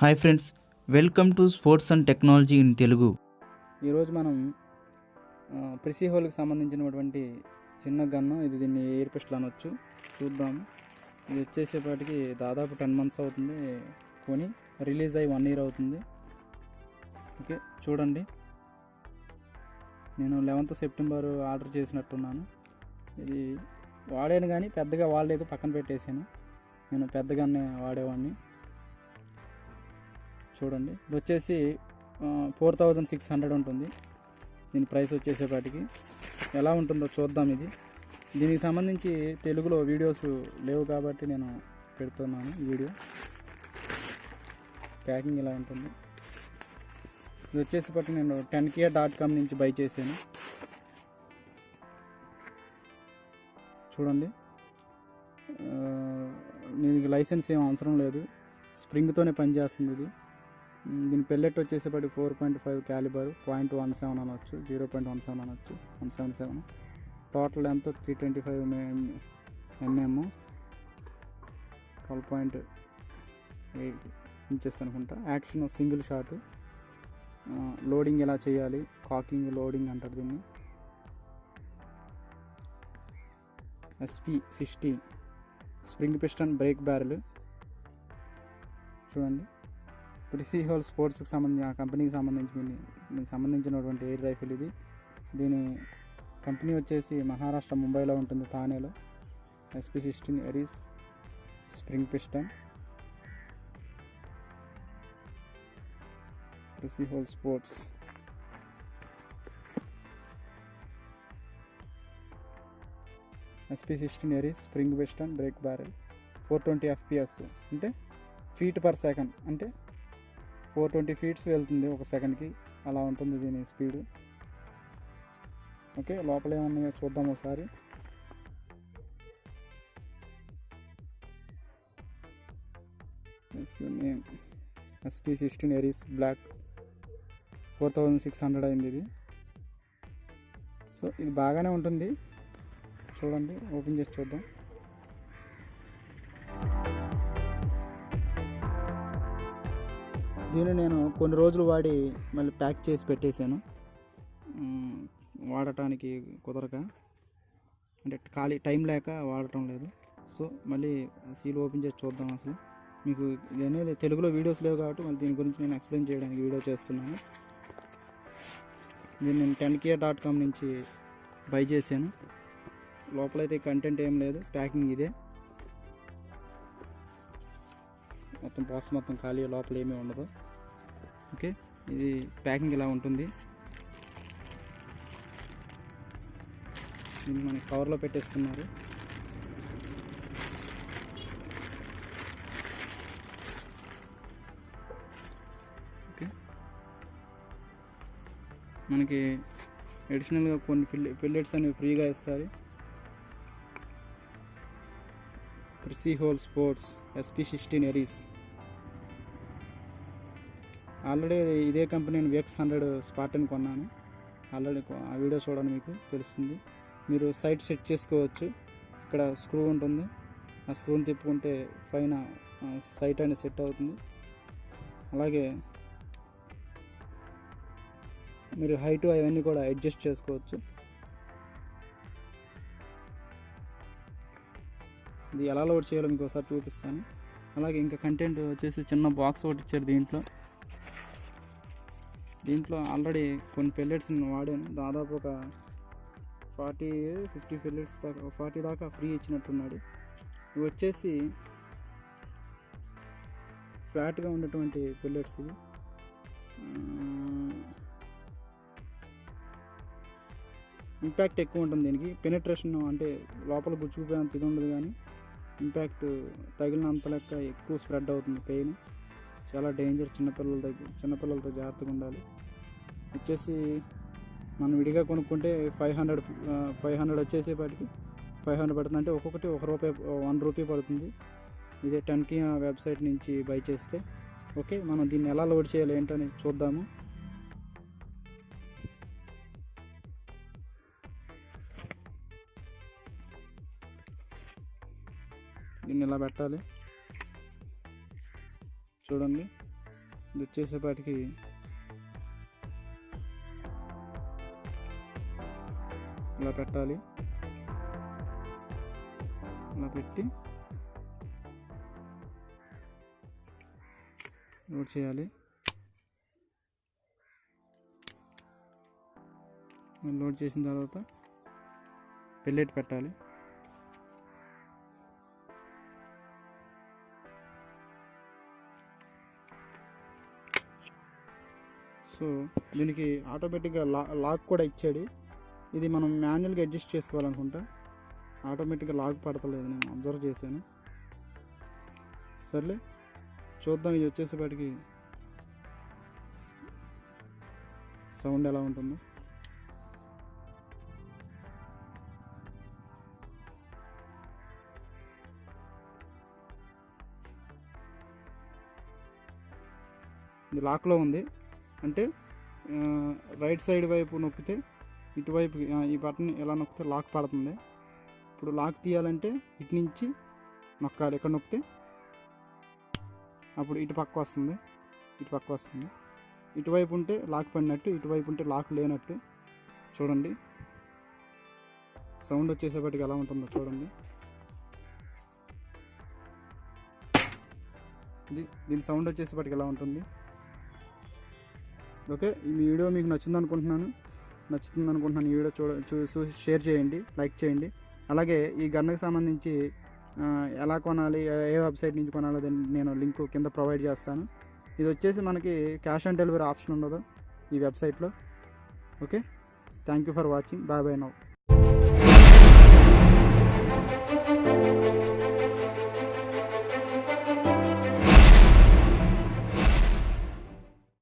Hi friends, welcome to sports and technology in Telugu. ఈరోజు మనం ప్రెసీ హోల్కి సంబంధించినటువంటి చిన్న గన్ను, ఇది దీన్ని ఎయిర్ పిస్టల్ అనొచ్చు. చూద్దాము. ఇది వచ్చేసేపాటికి దాదాపు 10 months అవుతుంది కొని, రిలీజ్ అయ్యి 1 year అవుతుంది. ఓకే, చూడండి. నేను 11th September ఆర్డర్ చేసినట్టున్నాను. ఇది వాడాను కానీ పెద్దగా వాడలేదు, పక్కన పెట్టేశాను. నేను పెద్ద గన్నే వాడేవాడిని. చూడండి, ఇది వచ్చేసి 4600 ఉంటుంది. దీని ప్రైస్ వచ్చేసేపాటికి ఎలా ఉంటుందో చూద్దాం. దీనికి సంబంధించి తెలుగులో వీడియోస్ లేవు కాబట్టి నేను పెడుతున్నాను ఈ వీడియో. ప్యాకింగ్ ఇలా ఉంటుంది. ఇది వచ్చేసేపాటికి నేను 10k.com నుంచి బై చేశాను. చూడండి, దీనికి లైసెన్స్ ఏం అవసరం లేదు, స్ప్రింగ్తోనే పనిచేస్తుంది ఇది. దీని పెల్లెట్ వచ్చేసేపటి 4.5 క్యాలిబర్, 0.17 అనొచ్చు, 0.17 అనొచ్చు, 177. టోటల్ లెంత్ 325 mm, 12.8 inches అనుకుంటా. Action single shot. లోడింగ్ ఎలా చేయాలి, కాకింగ్ లోడింగ్ అంటారు దీన్ని. SP-60 spring piston break barrel. చూడండి, ప్రెసీ హోల్ స్పోర్ట్స్కి సంబంధించి ఆ కంపెనీకి సంబంధించినటువంటి ఎయిర్ రైఫిల్ ఇది. దీని కంపెనీ వచ్చేసి మహారాష్ట్ర, ముంబైలో ఉంటుంది, థానేలో. SP-16 Aries spring piston, Precihole sports. SP-16 Aries spring piston break barrel. 420 FPS అంటే feet per second, అంటే 420 feet వెళ్తుంది ఒక సెకండ్కి, అలా ఉంటుంది దీని స్పీడు. ఓకే, లోపల ఏమన్నాయో చూద్దాం ఒకసారి. SP-16 ఎరీస్ బ్లాక్ 4600 అయింది ఇది. సో ఇది బాగానే ఉంటుంది. చూడండి, ఓపెన్ చేసి చూద్దాం. దీన్ని నేను కొన్ని రోజులు వాడి మళ్ళీ ప్యాక్ చేసి పెట్టేశాను, వాడటానికి కుదరక, అంటే ఖాళీ టైం లేక వాడటం లేదు. సో మళ్ళీ సీల్ ఓపెన్ చేసి చూద్దాం. అసలు మీకు ఇది అనేది తెలుగులో వీడియోస్ లేవు కాబట్టి మళ్ళీ దీని గురించి నేను ఎక్స్ప్లెయిన్ చేయడానికి వీడియో చేస్తున్నాను. దీన్ని నేను 10k.com నుంచి బై చేశాను. లోపలైతే కంటెంట్ ఏం లేదు, ప్యాకింగ్ ఇదే. మొత్తం బాక్స్ మొత్తం ఖాళీ, లోపల ఏమీ ఉండదు. ఓకే, ఇది ప్యాకింగ్ ఇలా ఉంటుంది. దీన్ని మనకి కవర్లో పెట్టేస్తున్నారు. ఓకే, మనకి అడిషనల్గా కొన్ని పిల్లెట్స్ అనేవి ఫ్రీగా ఇస్తారు. Precihole sports SP-16 Aries. Already ఇదే కంపెనీ నేను VX100 స్పార్టన్ కొన్నాను. ఆల్రెడీ ఆ వీడియో చూడండి, మీకు తెలుస్తుంది. మీరు సైట్ సెట్ చేసుకోవచ్చు. ఇక్కడ స్క్రూ ఉంటుంది, ఆ స్క్రూని తిప్పుకుంటే పైన సైట్ అనేది సెట్ అవుతుంది. అలాగే మీరు హైట్ అవన్నీ కూడా అడ్జస్ట్ చేసుకోవచ్చు. ఇది ఎలా లోడ్ చేయాలో మీకు ఒకసారి చూపిస్తాను. అలాగే ఇంకా కంటెంట్ వచ్చేసి చిన్న బాక్స్ ఒకటి ఇచ్చారు దీంట్లో ఆల్రెడీ కొన్ని పెల్లెట్స్ వాడాను. దాదాపు ఒక 40-50 పెల్లెట్స్ దాకా, 40 దాకా ఫ్రీ ఇచ్చినట్టున్నాడు. ఇవి వచ్చేసి ఫ్లాట్గా ఉన్నటువంటి పెల్లెట్స్. ఇవి ఇంపాక్ట్ ఎక్కువ ఉంటుంది దీనికి. పెనిట్రేషన్ అంటే లోపల గుచ్చుకుపోయేంత ఇది ఉండదు, కానీ ఇంపాక్ట్ తగిలినంత లెక్క ఎక్కువ స్ప్రెడ్ అవుతుంది. పెయిన్ చాలా డేంజర్. చిన్నపిల్లలతో జాగ్రత్తగా ఉండాలి. వచ్చేసి మనం విడిగా కొనుక్కుంటే 500 వచ్చేసేపాటికి 500 పడుతుంది. అంటే ఒక్కొక్కటి ₹1 పడుతుంది. ఇదే 10k వెబ్సైట్ నుంచి బై చేస్తే. ఓకే, మనం దీన్ని ఎలా లోడ్ చేయాలి ఏంటని చూద్దాము. దీన్ని ఇలా పెట్టాలి. చూడండి, ఇది వచ్చేసేపాటికి ఇలా పెట్టాలి. ఇలా పెట్టి లోడ్ చేయాలి. లోడ్ చేసిన తర్వాత పెల్లెట్ పెట్టాలి. సో దీనికి ఆటోమేటిక్గా లాక్ కూడా ఇచ్చాడు. ఇది మనం మాన్యువల్గా అడ్జస్ట్ చేసుకోవాలనుకుంటా. ఆటోమేటిక్గా లాక్ పడతలేదు, నేను అబ్జర్వ్ చేశాను. సర్లే చూద్దాం ఇది వచ్చేసేపాటికి సౌండ్ ఎలా ఉంటుందో. ఇది లాక్లో ఉంది అంటే రైట్ సైడ్ వైపు నొక్కితే ఇటువైపు ఈ బటన్ ఎలా నొక్కితే లాక్ పడుతుంది. ఇప్పుడు లాక్ తీయాలంటే ఇటు నుంచి నొక్కాలి. ఎక్కడ నొక్కితే అప్పుడు ఇటు పక్క వస్తుంది, ఇటు పక్క వస్తుంది. ఇటువైపు ఉంటే లాక్ పడినట్టు, ఇటువైపు ఉంటే లాక్ లేనట్టు. చూడండి సౌండ్ వచ్చేసేపటికి ఎలా ఉంటుందో చూడండి. దీని సౌండ్ వచ్చేసేపటికి ఎలా ఉంటుంది. ఓకే, ఈ వీడియో మీకు నచ్చుతుంది అనుకుంటున్నాను. ఈ వీడియో చూసి షేర్ చేయండి, లైక్ చేయండి. అలాగే ఈ గన్కి సంబంధించి ఎలా కొనాలి, ఏ వెబ్సైట్ నుంచి కొనాలో నేను లింక్ కింద ప్రొవైడ్ చేస్తాను. ఇది వచ్చేసి మనకి క్యాష్ ఆన్ డెలివరీ ఆప్షన్ ఉండదు ఈ వెబ్సైట్లో. Okay, thank you for watching. Bye now.